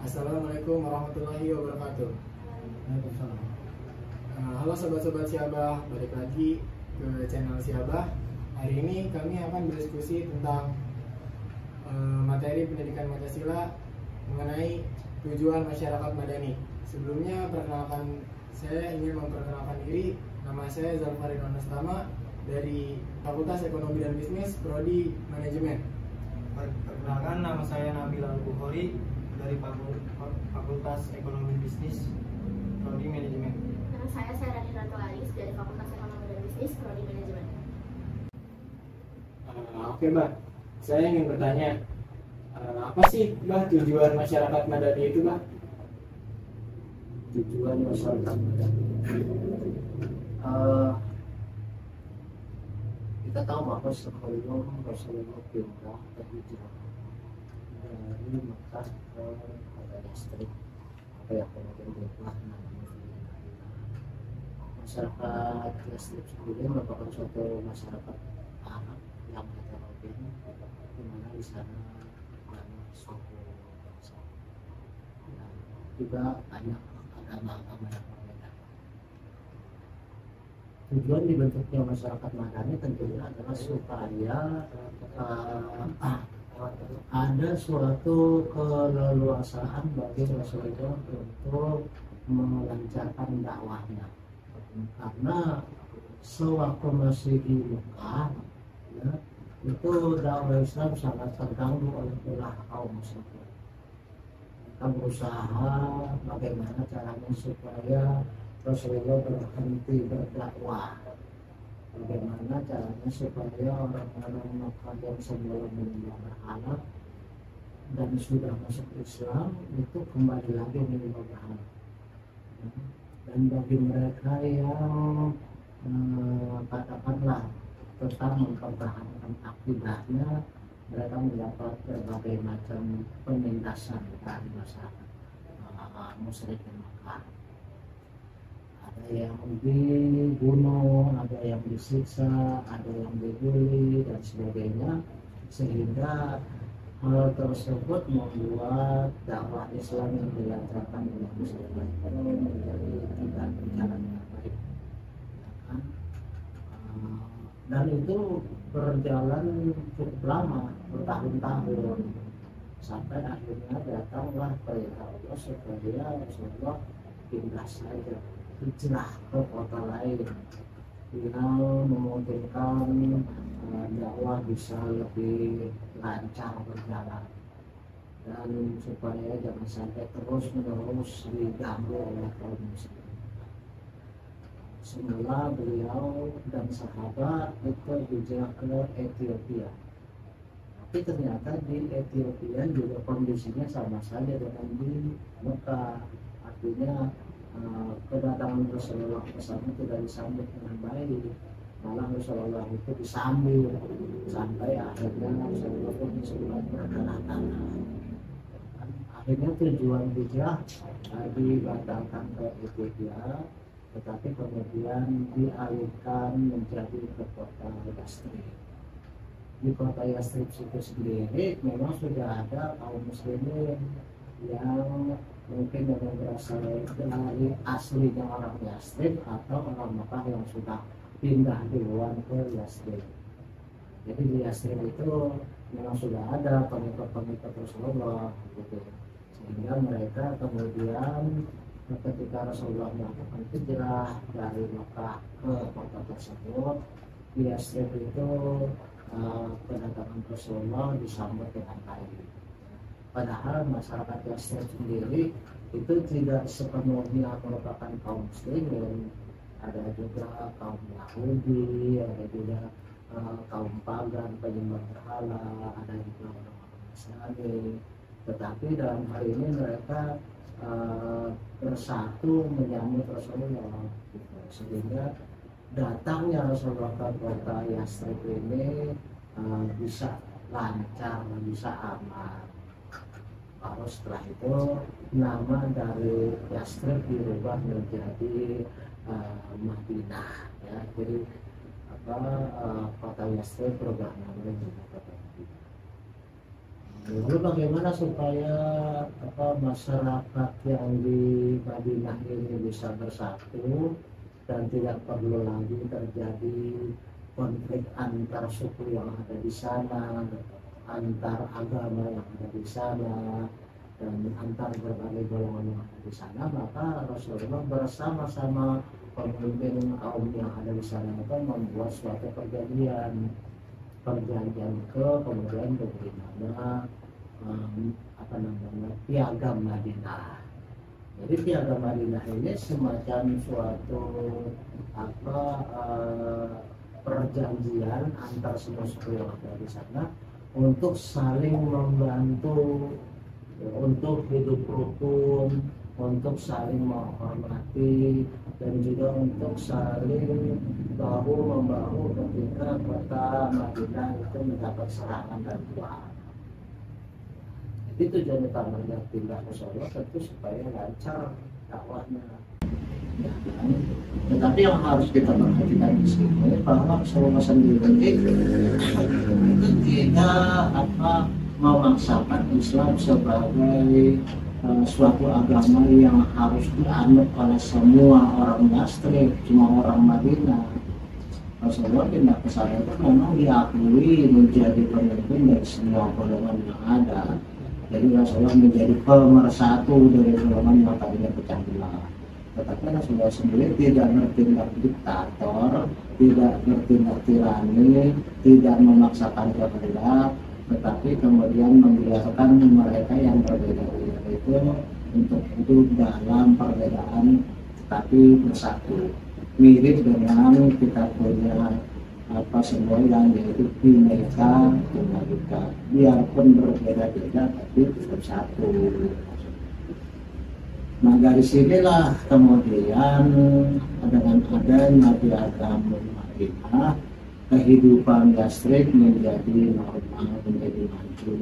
Assalamualaikum warahmatullahi wabarakatuh. Halo sobat-sobat Siabah, balik lagi ke channel Siabah. Hari ini kami akan berdiskusi tentang materi pendidikan Pancasila mengenai tujuan masyarakat madani. Sebelumnya saya ingin memperkenalkan diri. Nama saya Zalfarin Onastama dari Fakultas Ekonomi dan Bisnis, Prodi Manajemen. Perkenalkan, nama saya Nabil Al-Bukhari dari Fakultas Ekonomi Bisnis, Prodi Manajemen. Nama saya Sarani Ratu Alis dari Fakultas Ekonomi dan Bisnis, Prodi Manajemen. Oke, Mbak. Saya ingin bertanya, apa sih, Mbak, tujuan masyarakat madani itu, Mbak? Tujuan masyarakat madani. Kita tahu bahwa sebelum Rasulullah pindah ke hijrah dari Mekah ke Yastrib, apa yang kemudian berubah namanya masyarakat Yastrib sendiri merupakan suatu masyarakat Arab yang heterogen, di mana di sana banyak suku bangsa dan juga banyak agama-agama yang berbeda. Tujuan dibentuknya masyarakat madani tentunya adalah supaya ada suatu keleluasaan bagi Rasulullah untuk melancarkan dakwahnya, karena sewaktu masih di Mekah, ya, itu dakwah Islam sangat terganggu oleh ulah kaum musyrikin. Mereka berusaha bagaimana caranya supaya Rasulullah berhenti berdakwah, bagaimana caranya supaya orang-orang Mekah yang sebelum menyembah berhala dan sudah masuk Islam itu kembali lagi menyembah berhala. Dan bagi mereka yang katakanlah tetap mempertahankan akidahnya, mereka mendapat berbagai macam penindasan dari masyarakat musyrik Mekah. Ada yang dibunuh, ada yang disiksa, ada yang dibully dan sebagainya, sehingga hal tersebut membuat dakwah Islam yang dilancarkan oleh muslimin itu menjadi tidak berjalan dengan baik, ya kan? Dan itu berjalan cukup lama, bertahun-tahun, sampai akhirnya datanglah perintah Allah supaya Rasulullah pindah saja, hijrah ke kota lain yang memungkinkan dakwah bisa lebih lancar berjalan dan supaya jangan sampai terus-menerus diganggu oleh kaum muslimin. Semula beliau dan sahabat itu hijrah ke Ethiopia, tapi ternyata di Ethiopia juga kondisinya sama saja dengan di Mekah. Artinya kedatangan Rasulullah ke sana tidak disambut dengan baik, malah Rasulullah itu disambut sampai akhirnya Rasulullah pun disebut berdarah-darah. Akhirnya tujuan hijrah dibatalkan ke Ethiopia, tetapi kemudian dialihkan menjadi ke kota Yastrib. Di kota Yastrib itu sendiri memang sudah ada kaum muslimin yang mungkin yang berasal dari aslinya orang Yastrib atau orang Mekah yang sudah pindah duluan ke Yastrib. Jadi di Yastrib itu memang sudah ada pengikut-pengikut Rasulullah gitu. Sehingga mereka kemudian ketika Rasulullah melakukan hijrah dari Mekah ke kota tersebut, di Yastrib itu kedatangan Rasulullah disambut dengan baik. Padahal masyarakat Yastrib sendiri itu tidak sepenuhnya merupakan kaum muslimin. Ada juga kaum Yahudi, ada juga kaum pagan penyembah berhala, ada juga orang-orang Nasrani. Tetapi dalam hal ini mereka bersatu menyambut Rasulullah, gitu. Sehingga datangnya Rasulullah ke kota Yastrib ini bisa lancar, bisa aman. Lalu setelah itu nama dari Yastrib dirubah menjadi Madinah, ya. Jadi kota Yastrib berubah nama menjadi kota Madinah. Lalu bagaimana supaya masyarakat yang di Madinah ini bisa bersatu dan tidak perlu lagi terjadi konflik antar suku yang ada di sana, antar agama yang ada di sana, dan antar berbagai golongan yang ada di sana. Maka Rasulullah bersama-sama pemimpin kaum yang ada di sana itu membuat suatu perjanjian kemudian diberi nama Piagam Madinah. Jadi Piagam Madinah ini semacam suatu perjanjian antar semua suku yang ada di sana untuk saling membantu, untuk hidup rukun, untuk saling menghormati, dan juga untuk saling bahu-membahu ketika kota Madinah itu mendapat serangan dan perang. Jadi tujuan utamanya pindah ke Solo tentu supaya lancar dakwahnya. Ya, tetapi yang harus kita perhatikan di sini bahwa Solo sendiri itu tidak memaksakan Islam sebagai suatu agama yang harus dianut oleh semua orang Yathrib, semua orang Madinah. Rasulullah pindah ke sana itu memang diakui menjadi pemimpin dari semua golongan yang ada. Jadi Rasulullah menjadi pemersatu dari golongan yang tadinya pecah belah. Tetapi Rasulullah sendiri tidak bertindak diktator, tidak bertindak tirani, tidak memaksakan kehendak, tetapi kemudian membiarkan mereka yang berbeda-beda itu untuk hidup dalam perbedaan tapi bersatu. Mirip dengan kita punya semboyan, yaitu Bhinneka Tunggal Ika, biarpun berbeda-beda tapi bersatu. Nah dari sinilah kemudian dengan adanya Piagam Madinah, kehidupan Yathrib menjadi normal, menjadi maju,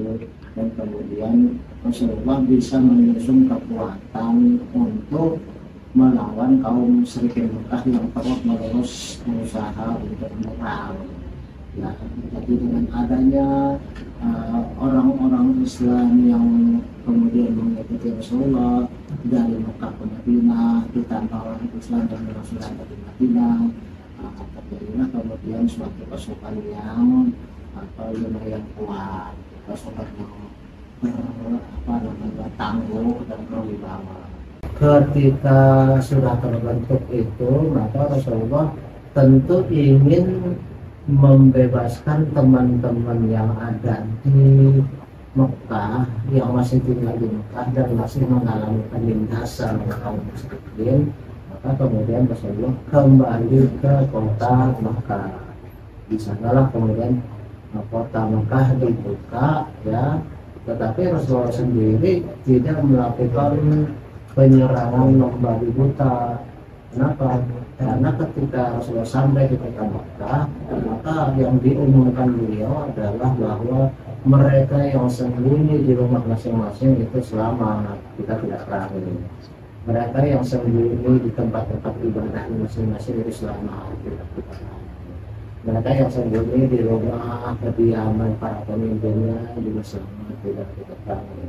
dan kemudian Rasulullah bisa menyusun kekuatan untuk melawan kaum musyrikin Mekah yang terus-menerus berusaha untuk menyerang. Ya, jadi dengan adanya orang-orang Islam yang kemudian mengikuti Rasulullah dari Mekah ke Madinah, ditambah orang Islam dan Rasulullah dari Madinah, terjadilah kemudian suatu pasukan yang lumayan kuat, pasukan yang tangguh dan berwibawa. Ketika sudah terbentuk itu, maka Rasulullah tentu ingin membebaskan teman-teman yang ada di Mekah, yang masih tinggal di Mekah dan masih mengalami penindasan kaum musyrikin. Maka kemudian Rasulullah kembali ke kota Mekah. Di sanalah kemudian kota Mekah dibuka, ya. Tetapi Rasulullah sendiri tidak melakukan penyerangan membabi buta. Kenapa? Karena ketika Rasulullah sampai di kota Mekah, maka yang diumumkan beliau adalah bahwa mereka yang sembunyi di rumah masing-masing itu selamat, kita tidak perangi. Mereka yang sembunyi di tempat-tempat ibadah masing-masing itu selamat, tidak kita perangi. Mereka yang sembunyi di rumah kediaman para pemimpinnya juga selamat, tidak kita perangi.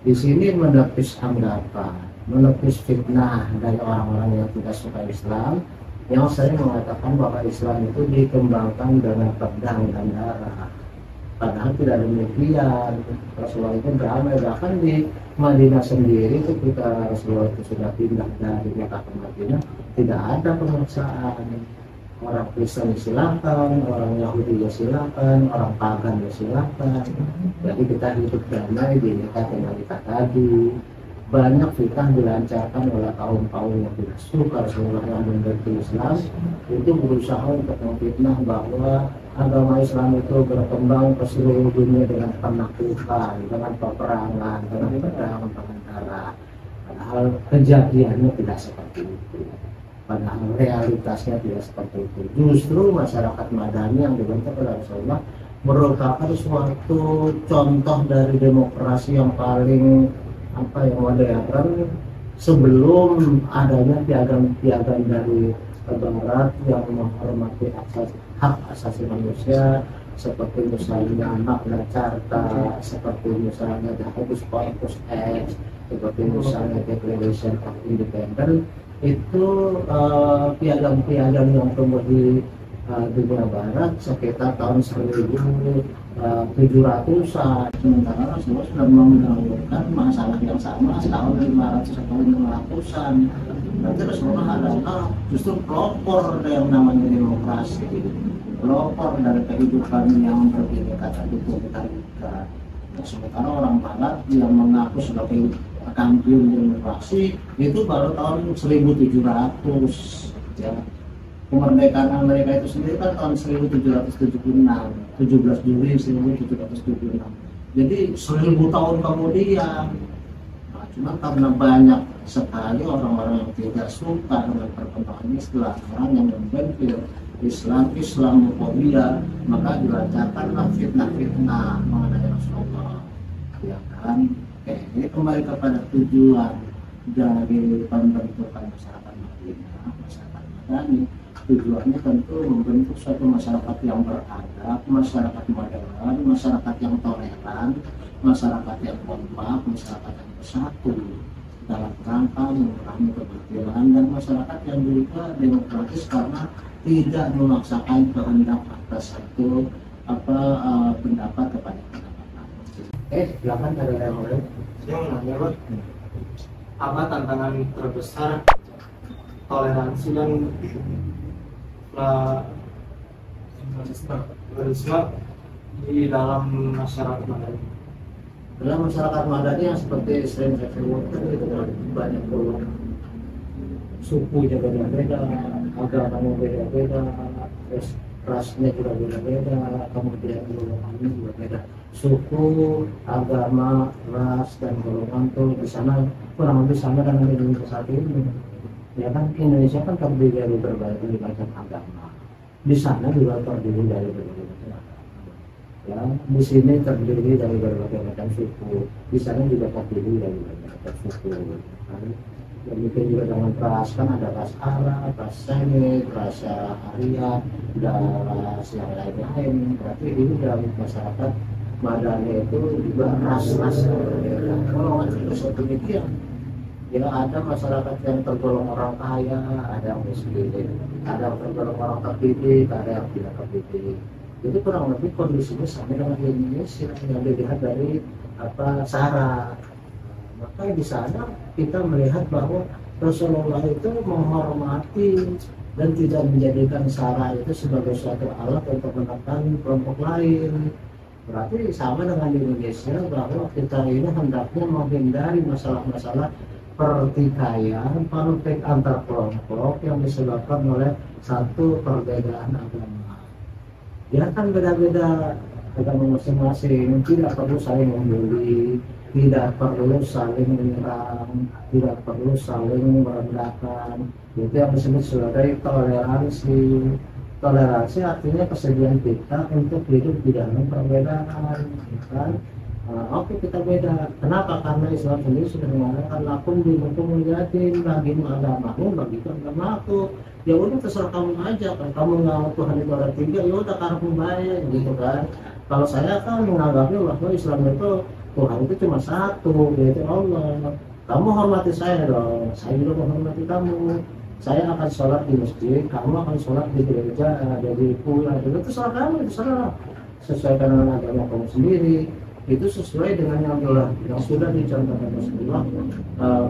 Di sini menepis anggapan, menepis fitnah dari orang-orang yang tidak suka Islam, yang sering mengatakan bahwa Islam itu dikembangkan dengan pedang dan darah. Padahal tidak demikian. Rasulullah itu beramai, bahkan di Madinah sendiri ketika Rasulullah itu sudah pindah dari Mekah ke Madinah, tidak ada pemaksaan. Orang Kristen silakan, orang Yahudi ya silakan, orang pagan ya silakan. Jadi kita hidup damai di Mekah dengan kita tadi. Banyak fitnah dilancarkan oleh kaum-kaum yang tidak suka Rasulullah yang membenci Islam, itu berusaha untuk memfitnah bahwa agama Islam itu berkembang ke seluruh dunia dengan penaklukan, dengan peperangan, dengan pedang, dengan darah. Padahal kejadiannya tidak seperti itu. Padahal realitasnya tidak seperti itu. Justru masyarakat Madani yang dibentuk oleh Rasulullah merupakan suatu contoh dari demokrasi yang paling yang modern sebelum adanya piagam dari Barat yang menghormati hak asasi manusia, seperti misalnya Magna Carta, seperti misalnya The Habeas Corpus Act, seperti misalnya Declaration of Independence. Itu piagam-piagam yang tumbuh di dunia barat sekitar tahun 1700-an. Sementara Rasulullah sudah mendahulukan masalah yang sama tahun 500 atau 500-an. Berarti Rasulullah adalah justru pelopor yang namanya demokrasi, pelopor dari kehidupan yang berbeda tadi kita. Sementara orang barat yang mengaku sebagai kampion demokrasi itu baru tahun 1700 ya. Kemerdekaan Amerika itu sendiri kan tahun 1776, 17 Juli 1776. Jadi 1000 tahun kemudian. Nah, cuma karena banyak sekali orang-orang yang tidak suka dengan perkembangan Islam, orang yang membenci Islamofobia, maka dilancarkanlah fitnah-fitnah mengenai Rasulullah. Ya kan? Ini kembali kepada tujuan dari pembentukan masyarakat Madinah, masyarakat Madani. Tujuannya tentu membentuk suatu masyarakat yang beradab, masyarakat modern, masyarakat yang toleran, masyarakat yang kompak, masyarakat yang bersatu dalam rangka mengurangi kebatilan, dan masyarakat yang juga demokratis karena tidak memaksakan kehendak atas satu pendapat kepada pendapat. Silakan ada yang lain. Saya mau nanya, Bang, apa tantangan terbesar toleransi dan pluralisme di dalam masyarakat Madani? Dalam masyarakat Madani yang seperti sering saya sebutkan itu banyak sukunya beda-beda, agamanya beda-beda, rasnya juga beda-beda, kemudian golongannya juga beda. Suku, agama, ras, dan golongan tuh di sana kurang lebih sama dengan Indonesia saat ini. Ya kan, Indonesia kan terdiri dari berbagai macam agama. Di sana juga terdiri dari berbagai macam agama. Ya, di sini terdiri dari berbagai macam suku. Di sana juga terdiri dari berbagai macam suku. Kan? Demikian juga dengan ras, kan ada ras Arab, ras Semit, ras Arya, dan ras yang lain-lain. Berarti ini dalam masyarakat Madani itu juga ras-ras berbeda. Golongan juga seperti demikian. Ya, ada masyarakat yang tergolong orang kaya, ada yang miskin, ada yang tergolong orang terdidik, ada yang tidak terdidik. Jadi kurang lebih kondisinya sama dengan Indonesia yang dilihat dari syarat. Maka di sana kita melihat bahwa Rasulullah itu menghormati dan tidak menjadikan syarat itu sebagai suatu alat untuk menekan kelompok lain. Berarti sama dengan Indonesia bahwa kita ini hendaknya menghindari masalah-masalah pertikaian, konflik antar kelompok yang disebabkan oleh satu perbedaan agama. Ya kan beda-beda agama masing-masing, tidak perlu saling membuli, tidak perlu saling menyerang, tidak perlu saling merendahkan. Itu yang disebut sebagai toleransi. Toleransi artinya kesediaan kita untuk hidup di dalam perbedaan, kan? Oke, kita beda. Kenapa? Karena Islam sendiri sudah mengatakan lakum dinukum muliatin, bagimu agamamu, bagiku agamaku. Ya udah terserah kamu aja. Kalau kamu nggak Tuhan itu ada tiga, ya udah kamu baik, gitu kan? Kalau saya kan menganggapnya bahwa Islam itu Tuhan itu cuma satu, yaitu Allah. Kamu hormati saya dong, saya juga menghormati kamu. Saya akan sholat di masjid, kamu akan sholat di gereja, di pula. Itu terserah kamu, terserah. Sesuaikan dengan agama kamu sendiri. Itu sesuai dengan yang sudah dicontohkan Rasulullah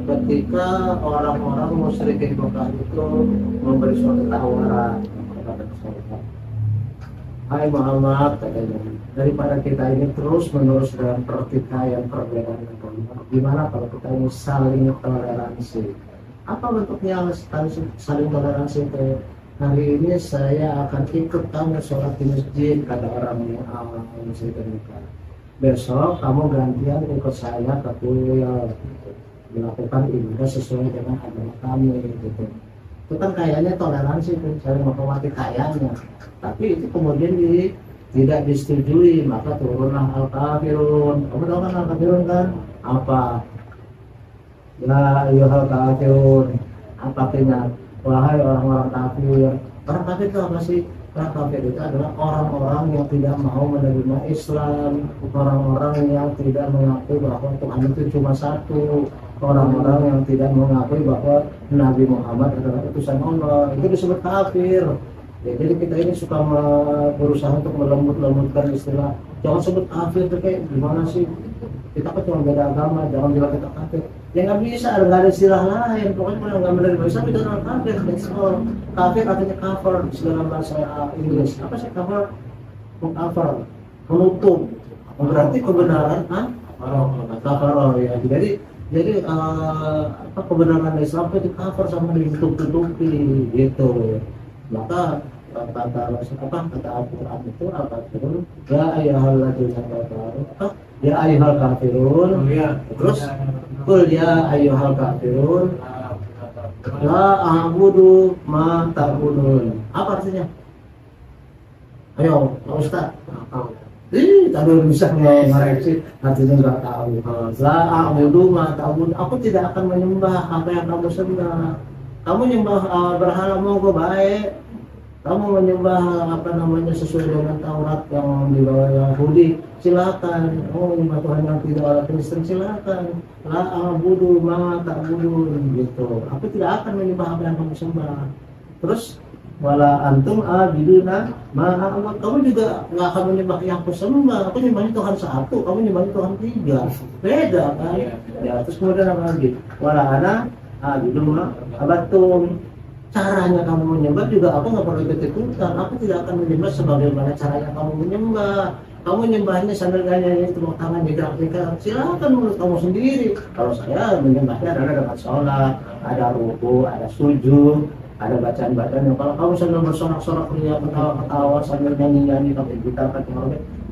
ketika orang-orang musyrikin Mekah itu memberi suatu tawaran kepada Rasulullah. Hai Muhammad, katanya, daripada kita ini terus-menerus dengan pertikaian perbedaan agama, gimana kalau kita ini saling toleransi? Apa bentuknya saling toleransi itu? Hari ini saya akan ikut kamu sholat di masjid, kata orang yang musyrikin Mekah. Besok kamu gantian ikut saya ke kuil, melakukan ibadah sesuai dengan agama kami, gitu. Itu kan kayaknya toleransi, saling menghormati kayaknya. Tapi itu kemudian tidak disetujui, maka turunlah al-kafirun. Kamu tahu kan al-kafirun kan? Apa? Ya ayyuhal kafirun. Apa artinya? Wahai orang-orang kafir. Orang kafir itu apa sih? Karena kafir itu adalah orang-orang yang tidak mau menerima Islam, orang-orang yang tidak mengakui bahwa Tuhan itu cuma satu, orang-orang yang tidak mengakui bahwa Nabi Muhammad adalah utusan Allah. Itu disebut kafir. Ya, jadi kita ini suka berusaha untuk melembut-lembutkan istilah. Jangan sebut kafir itu kayak gimana sih? Kita kan cuma beda agama, jangan bilang kita kafir. Ya nggak bisa, nggak ada istilah lain. Pokoknya kalau nggak menerima Islam itu adalah kafir. That's all. Kafir artinya cover dalam bahasa Inggris. Apa sih cover? Cover, menutup. Berarti kebenaran, cover. Ya. Jadi apa kebenaran Islam itu di cover sama ditutup-tutupi gitu. Maka kata Al-Quran itu apa itu? Ya ayyuhalladzina kafaru, ya ayyuhal kafirun. Terus qul ya ayyuhal kafirun la a'budu ma ta'budun. Apa artinya? Ayo, Pak Ustaz. Tadi bisa mengoreksi, artinya nggak tahu. La a'budu ma ta'budun. Aku tidak akan menyembah apa yang kamu sembah. Kamu nyembah berhala monggo baik. Kamu menyembah apa namanya sesuai dengan Taurat yang dibawa Yahudi, silakan. Kamu menyembah Tuhan yang tidak ada Kristen, silakan. La a'budu ma ta'budun gitu. Aku tidak akan menyembah apa yang kamu sembah. Terus wala antum abiduna ma a'bud. Kamu juga nggak akan menyembah yang aku sembah. Aku menyembahnya Tuhan satu, kamu menyembahnya Tuhan tiga. Beda kan? Ya, terus kemudian apa lagi? Wala ana abiduna abatum. Caranya kamu menyembah juga aku nggak perlu ikut-ikutan. Aku tidak akan menyembah sebagaimana caranya kamu menyembah. Kamu menyembahnya sambil nyanyi tepuk tangan di gerak-gerak, silakan menurut kamu sendiri. Kalau saya menyembahnya adalah dengan sholat, ada ruku, ada sujud, ada bacaan-bacaan. Kalau kamu sambil bersorak-sorak ria, ketawa-ketawa sambil nyanyi-nyanyi tapi kita kan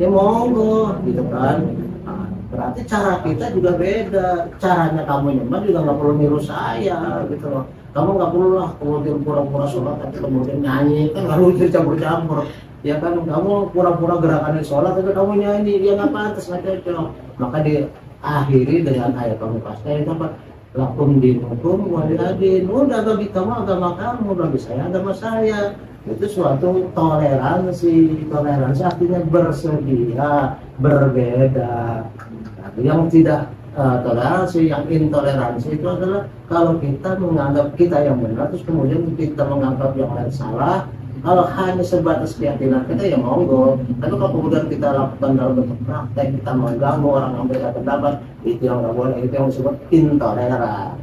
ya monggo gitu kan. Nah, berarti cara kita juga beda. Caranya kamu nyembah juga nggak perlu niru saya gitu loh. Kamu nggak perlu lah kemudian pura-pura sholat tapi kemudian nyanyi, kan nggak lucu campur-campur. Ya kan kamu pura-pura gerakannya sholat tapi kamu nyanyi, dia nggak pantas, nggak cocok. Maka diakhiri dengan ayat pamungkasnya itu apa? Lakum dinukum waliyadin. Udah bagi kamu agama kamu, bagi saya agama saya. Itu suatu toleransi. Toleransi artinya bersedia berbeda. Nah, yang tidak toleransi, yang intoleransi itu adalah kalau kita menganggap kita yang benar terus kemudian kita menganggap yang lain salah. Kalau hanya sebatas keyakinan kita ya monggo, tapi kalau kemudian kita lakukan dalam bentuk praktek, kita mengganggu orang yang berbeda pendapat, itu yang nggak boleh, itu yang disebut intoleran.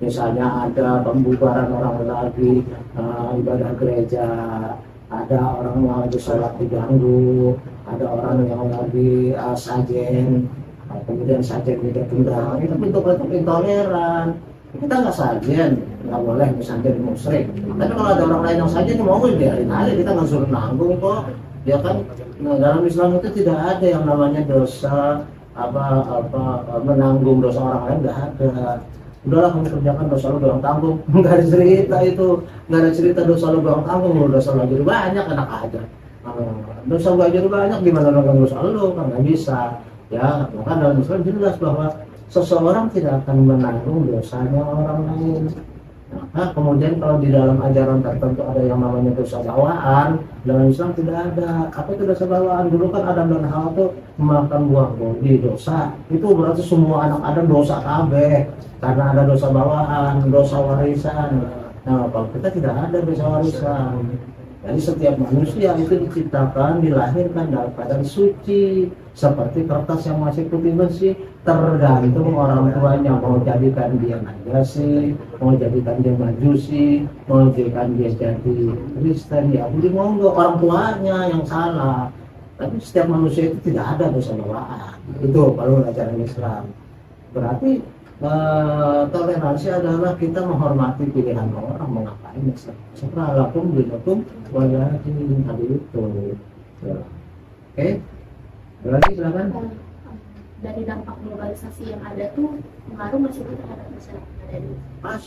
Misalnya ada pembubaran orang lagi ibadah gereja, ada orang yang lagi sholat diganggu, ada orang yang lagi sajen, kemudian sajen tidak tunggang, itu bentuk-bentuk intoleran. Kita nggak sajen, nggak boleh misalnya di musyrik. Tapi kalau ada orang lain yang sajen, mau biarin aja, kita nggak suruh nanggung kok. Ya kan, nah, dalam Islam itu tidak ada yang namanya dosa menanggung dosa orang lain, nggak ada. Udahlah kamu kerjakan dosa lu doang tanggung, nggak ada cerita itu, nggak ada cerita dosa lu doang tanggung, dosa lu jadi banyak enak aja. Dosa lu jadi banyak gimana nanggung dosa lu, kan nggak bisa. Ya, maka dalam Islam jelas bahwa seseorang tidak akan menanggung dosanya orang lain. Nah, kemudian kalau di dalam ajaran tertentu ada yang namanya dosa bawaan, dalam Islam tidak ada. Apa itu dosa bawaan? Dulu kan Adam dan Hawa itu memakan buah bodi dosa. Itu berarti semua anak Adam dosa kabeh karena ada dosa bawaan, dosa warisan. Nah, kalau kita tidak ada dosa warisan. Jadi setiap manusia itu diciptakan, dilahirkan dalam keadaan suci, seperti kertas yang masih putih bersih, tergantung orang tuanya mau jadikan dia najasi, mau jadikan dia majusi, mau jadikan dia jadi Kristen, Yahudi, monggo, orang tuanya yang salah. Tapi setiap manusia itu tidak ada dosa bawaan. Itu kalau ajaran Islam. Berarti toleransi adalah kita menghormati pilihan orang mau ngapain. Setelah lakum dinukum waliyadin tadi itu. Ya. Oke, berarti silakan. Dari dampak globalisasi yang ada tuh pengaruh masih terhadap masyarakat Madani. Pas,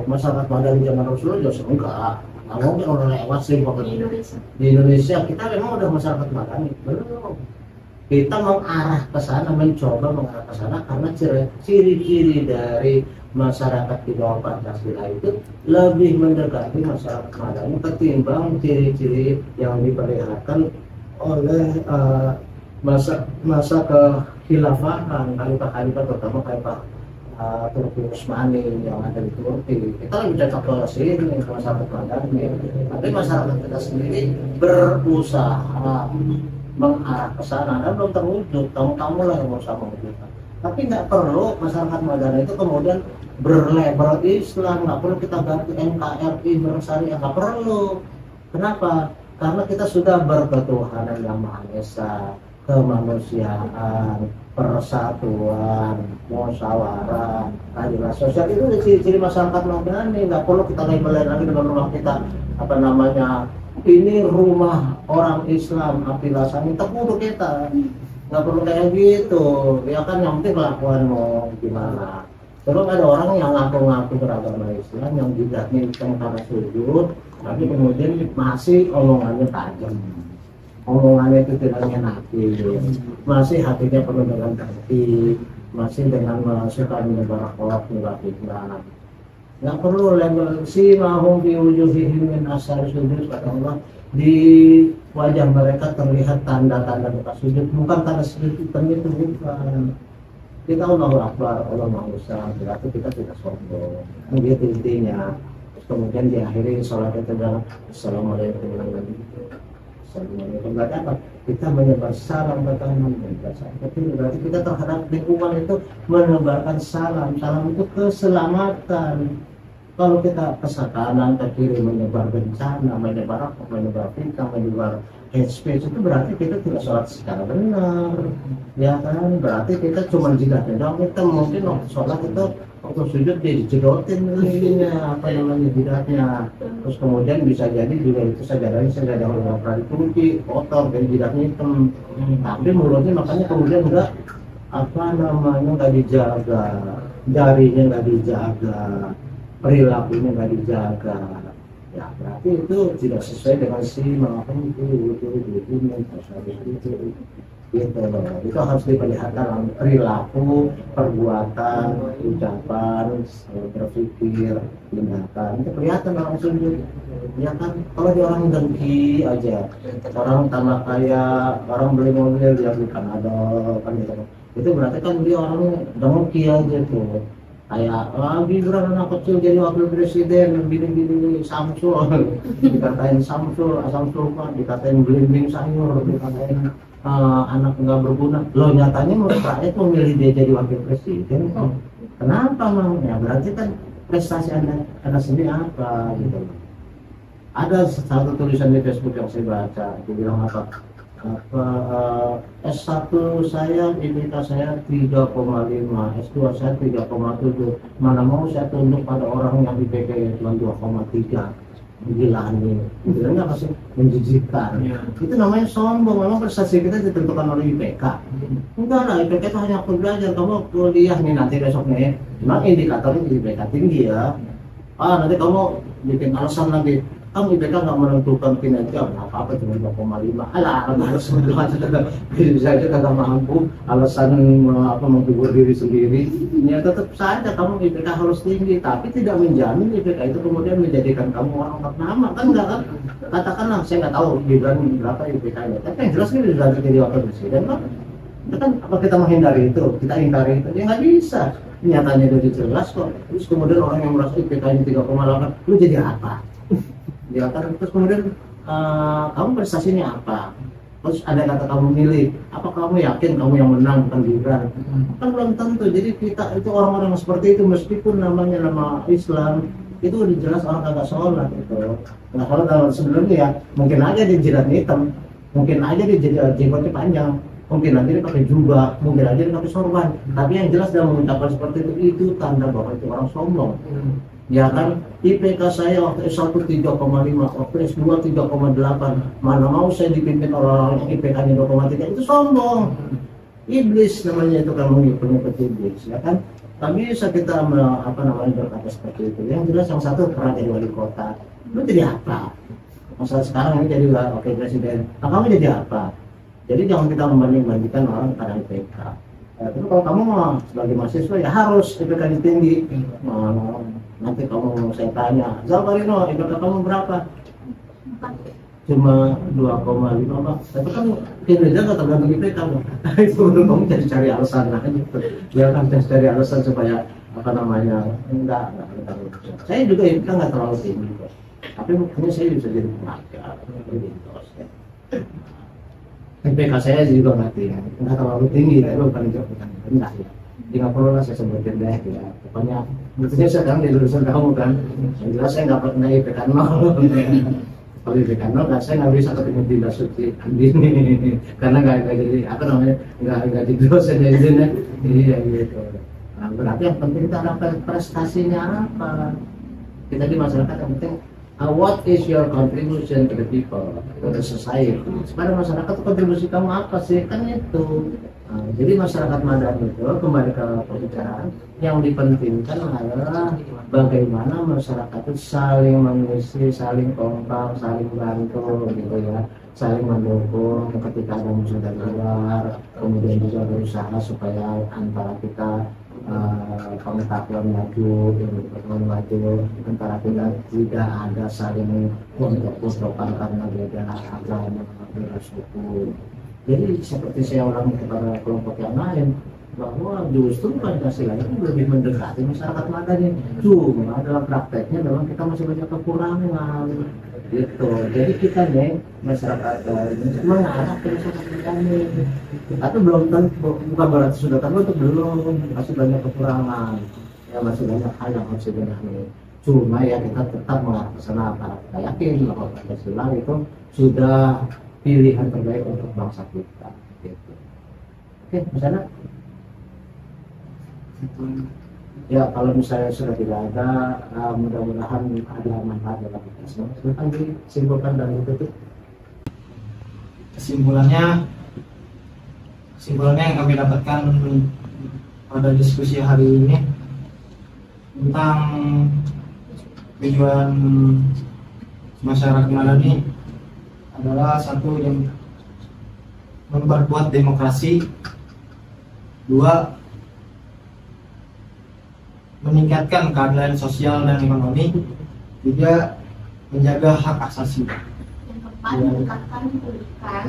masyarakat Madani zaman Rasulullah jelas enggak. Kalau udah lewat sih Di Indonesia. Di Indonesia kita memang udah masyarakat Madani belum. kita mengarah ke sana, mencoba mengarah ke sana karena ciri-ciri dari masyarakat di bawah Pancasila itu lebih mendekati masyarakat Madani ketimbang ciri-ciri yang diperlihatkan oleh masa kekhilafahan khalifah terutama kayak Turki Utsmani yang ada di Turki. Kita lebih cocok ke sini ke masyarakat Madani, tapi masyarakat kita sendiri berusaha mengarah ke sana dan belum terwujud. Kamu lah yang berusaha mewujudkan. Tapi nggak perlu masyarakat Madani itu kemudian berlabel Islam, nggak perlu kita ganti NKRI bersyariah, nggak perlu. Kenapa? Karena kita sudah berketuhanan yang Maha Esa, kemanusiaan, persatuan, musyawarah, keadilan sosial itu ciri-ciri masyarakat Madani. Nggak perlu kita labelin lagi dengan rumah kita ini rumah orang Islam, apilasan itu kudu kita. Nggak perlu kayak gitu, ya kan yang penting kelakuanmu gimana. Terus ada orang yang ngaku-ngaku beragama Islam yang jidatnya hitam karena sujud, tapi kemudian masih omongannya tajam, omongannya itu tidak nyenaki, masih hatinya penuh dengan tertib, masih dengan suka menyebar hoax, menyebar fitnah. Nggak perlu label si mahum di wujuhihim min asar sujud, kata Allah, di wajah mereka terlihat tanda-tanda bekas sujud, bukan tanda sujud hitam itu, bukan. Kita Allahu Akbar, Allah Maha Esa, berarti kita tidak sombong. Begitu intinya. Terus kemudian diakhiri sholat itu dengan Assalamualaikum warahmatullahi wabarakatuh. Assalamualaikum. Berarti apa? Kita menyebar salam ke kanan, menyebar salam ke kiri. Berarti kita terhadap lingkungan itu menebarkan salam. Salam itu keselamatan. Kalau kita ke kanan, ke kiri menyebar bencana, menyebar apa, menyebar fitnah, menyebar hate speech, itu berarti kita tidak sholat secara benar, ya kan? Berarti kita cuma jidatnya doang. Kita mungkin waktu sholat itu waktu sujud dijedotin ininya, apa namanya, jidatnya. Terus kemudian bisa jadi juga itu sajadahnya udah pernah dicuci, kotor, dan jidatnya hitam. Tapi mulutnya makanya kemudian enggak apa namanya, nggak dijaga, jarinya nggak dijaga, perilakunya nggak dijaga, ya berarti itu tidak sesuai dengan si maupun itu itu harus diperlihatkan perilaku, perbuatan, ucapan, berpikir, tindakan itu kelihatan orang sujud, ya kan? Kalau di orang dengki aja, orang tambah kaya, orang beli mobil dia beli Kanada kan gitu, itu berarti kan dia orang dengki aja tuh. Kayak Gibran anak kecil jadi wakil presiden, gini-gini Samsul, dikatain Samsul kan, dikatain belimbing sayur, dikatain anak nggak berguna. Lo nyatanya menurut rakyat memilih dia jadi wakil presiden. Kenapa mang? Ya berarti kan prestasi anda sendiri apa gitu. Ada satu tulisan di Facebook yang saya baca, dia bilang apa? S1 saya, IPK saya 3,5, S2 saya 3,7. Mana mau saya tunduk pada orang yang IPK cuma 2,3. Gila nih, bilangnya pasti menjijikkan. Itu namanya sombong. Memang prestasi kita ditentukan oleh IPK. Enggak lah, IPK itu hanya aku belajar. Kamu kuliah nih nanti besoknya, memang indikatornya IPK tinggi ya. Nanti kamu bikin alasan lagi, kamu IPK nggak menentukan kinerja, apa cuma 2,5. Alah, harus bisa aja kagak mampu, alasan menghibur diri sendiri. Ya tetap saja kamu IPK harus tinggi, tapi tidak menjamin IPK itu kemudian menjadikan kamu orang ternama, kan enggak kan? Katakanlah saya nggak tahu Gibran berapa IPK-nya, tapi yang jelas ini sudah jadi wakil presiden kan? Itu kan apa kita menghindari itu, kita hindari itu, ya nggak bisa. Nyatanya itu jelas kok. Terus kemudian orang yang merasa IPK-nya 3,8, lu jadi apa? Ya kan, terus kemudian kamu prestasinya apa? Terus ada kata kamu milih, apa kamu yakin kamu yang menang bukan Gibran? Kan belum tentu. Jadi kita itu orang-orang seperti itu meskipun namanya nama Islam itu udah jelas orang kagak sholat gitu. Nggak sholat sebelumnya ya mungkin aja dia jidatnya hitam, mungkin aja dia jenggotnya panjang, mungkin aja dia pakai jubah, mungkin aja dia pakai sorban. Tapi yang jelas dalam mengucapkan seperti itu tanda bahwa itu orang sombong. Ya kan, IPK saya waktu S1 3,5, waktu S2 3,8. Mana mau saya dipimpin orang IPK-nya 2,3, itu sombong. Iblis namanya itu, kan pengikut iblis, ya kan? Tapi bisa kita berkata seperti itu. Yang jelas yang satu pernah jadi wali kota. Lu jadi apa? Masalah sekarang ini jadi wakil presiden. Nah, kamu jadi apa? Jadi jangan kita membanding-bandingkan orang karena IPK. Tapi kalau kamu mau sebagai mahasiswa ya harus IPK tinggi. Nanti kamu saya tanya, Zalbarino IPK kamu berapa? Cuma 2,5 Pak. Tapi kan kinerja nggak tergantung IPK Pak. Itu untuk kamu cari alasan lah gitu. Ya kan cari alasan supaya apa namanya enggak. Saya juga IPK nggak terlalu tinggi Pak. Tapi mungkin saya bisa jadi pengajar, jadi dosen. IPK saya juga nggak terlalu tinggi, tapi bukan rendah ya. Tidak perlu lah saya sebutin deh ya. Pokoknya buktinya sekarang di lulusan kamu kan. Yang jelas saya nggak pernah IPK 0. Kalau IPK 0 kan saya nggak bisa ketemu Dinda Suci Andini karena nggak jadi apa namanya nggak di dosen ya izinnya. Iya gitu. Nah, berarti yang penting kita ada prestasinya apa? Kita di masyarakat yang penting what is your contribution to the people, to the society? Kepada masyarakat kontribusi kamu apa sih? Kan itu. Nah, jadi masyarakat Madan itu kembali ke pembicaraan yang dipentingkan adalah bagaimana masyarakat itu saling mengisi, saling kompak, saling bantu, gitu ya, saling mendukung ketika ada musuh dari luar, kemudian juga berusaha supaya antara kita pengetahuan maju, pengetahuan maju, antara kita tidak ada saling untuk-untukan karena beda agama, beda suku. Jadi seperti saya ulangi kepada kelompok yang lain bahwa justru Pancasila itu lebih mendekati masyarakat Madani. Cuma dalam prakteknya memang kita masih banyak kekurangan gitu. Jadi kita nih masyarakat mengarah ke masyarakat Madani. Tapi belum tentu, bukan berarti sudah terbentuk, belum, masih banyak kekurangan. Ya masih banyak hal yang harus dibenahi. Cuma ya kita tetap mengarah ke sana karena kita yakin bahwa Pancasila itu sudah pilihan terbaik untuk bangsa kita. Gitu. Oke, misalnya. Ya kalau misalnya sudah tidak ada, mudah-mudahan ada manfaat dalam kita semua. Silahkan disimpulkan dan ditutup. Kesimpulannya yang kami dapatkan pada diskusi hari ini tentang tujuan masyarakat Madani adalah satu yang memperkuat demokrasi, dua meningkatkan keadilan sosial dan ekonomi, tiga menjaga hak asasi. Yang keempat meningkatkan pendidikan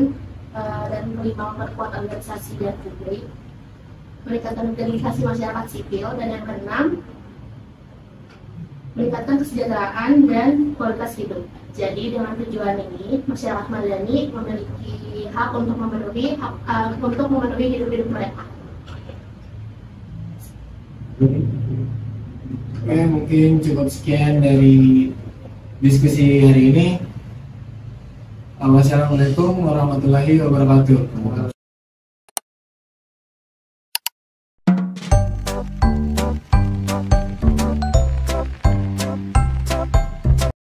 dan kelima memperkuat organisasi dan publik, meningkatkan organisasi masyarakat sipil, dan yang keenam meningkatkan kesejahteraan dan kualitas hidup. Jadi dengan tujuan ini masyarakat Madani memiliki hak untuk memenuhi hidup-hidup mereka. Oke, mungkin cukup sekian dari diskusi hari ini. Wassalamualaikum warahmatullahi wabarakatuh.